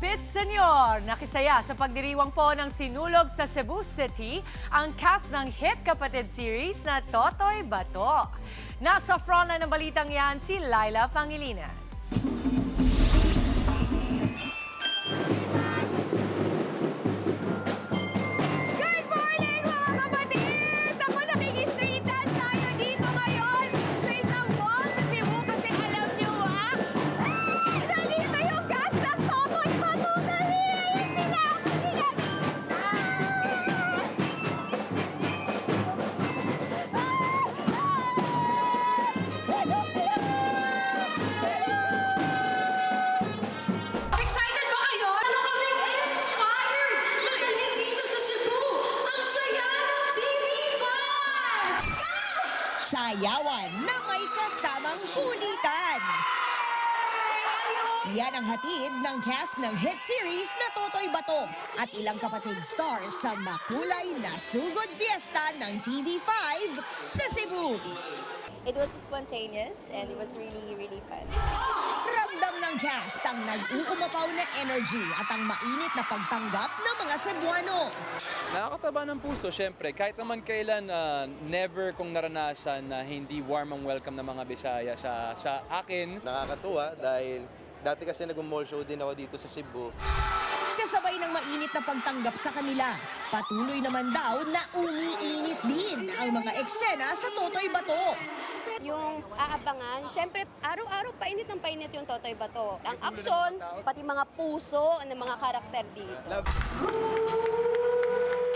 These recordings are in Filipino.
Kapit Senyor, nakisaya sa pagdiriwang po ng sinulog sa Cebu City ang cast ng hit kapatid series na Totoy Bato. Nasa frontline ng balitang yan si Laila Pangilinan. Good morning mga kapatid! Ako nakikistreet dance tayo dito ngayon sa isang mall sa Cebu kasi alam niyo nandito yung cast ng Totoy Bato. Ayan sila! Excited ba kayo? Ano kaming inspired na dalhin dito sa Cebu? Ang saya ng TV5! Sayawan na may kasamang kulitan. Yan ang hatid ng cast ng hit series na Totoy Bato at ilang kapatid stars sa makulay na sugod fiesta ng TV5 sa Cebu. It was spontaneous and it was really, really fun. Ramdam ng cast ang nag-uumapaw na energy at ang mainit na pagtanggap ng mga Cebuano. Nakakataba ng puso, syempre. Kahit naman kailan, never kong naranasan na hindi warm ang welcome ng mga Bisaya sa akin. Nakakatuwa dahil dati kasi nag-mall show din ako dito sa Cebu. Kasabay ng mainit na pagtanggap sa kanila, patuloy naman daw na umiinit din ang mga eksena sa Totoy Bato. Yung aabangan, syempre araw-araw painit ng painit yung Totoy Bato. Ang aksyon, pati mga puso ng mga karakter dito.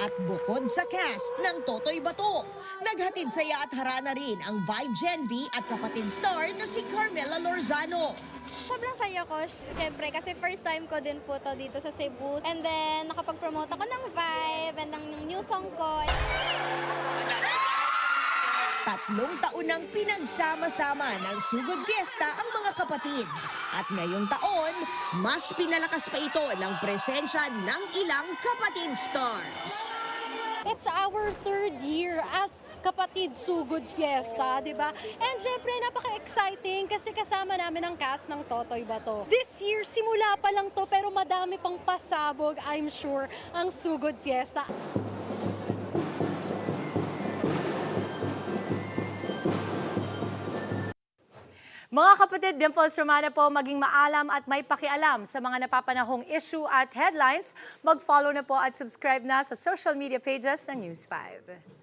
At bukod sa cast ng Totoy Bato, naghatid saya at harana rin ang Vibe Gen V at kapatid star na si Carmela Lorzano. Sobrang saya ko, syempre, kasi first time ko din po to dito sa Cebu. And then, nakapag-promote ako ng Vibe and ng new song ko. 3 taon nang pinagsama-sama ng Sugod Fiesta ang mga kapatid. At ngayong taon, mas pinalakas pa ito ng presensya ng ilang kapatid stars. It's our 3rd year as Kapatid Sugod Fiesta, di ba? And syempre, napaka-exciting kasi kasama namin ang cast ng Totoy Bato. This year, simula pa lang to pero madami pang pasabog, I'm sure, ang Sugod Fiesta. Mga kapatid, Dimples Romana po, maging maalam at may pakialam sa mga napapanahong issue at headlines. Mag-follow na po at subscribe na sa social media pages ng News 5.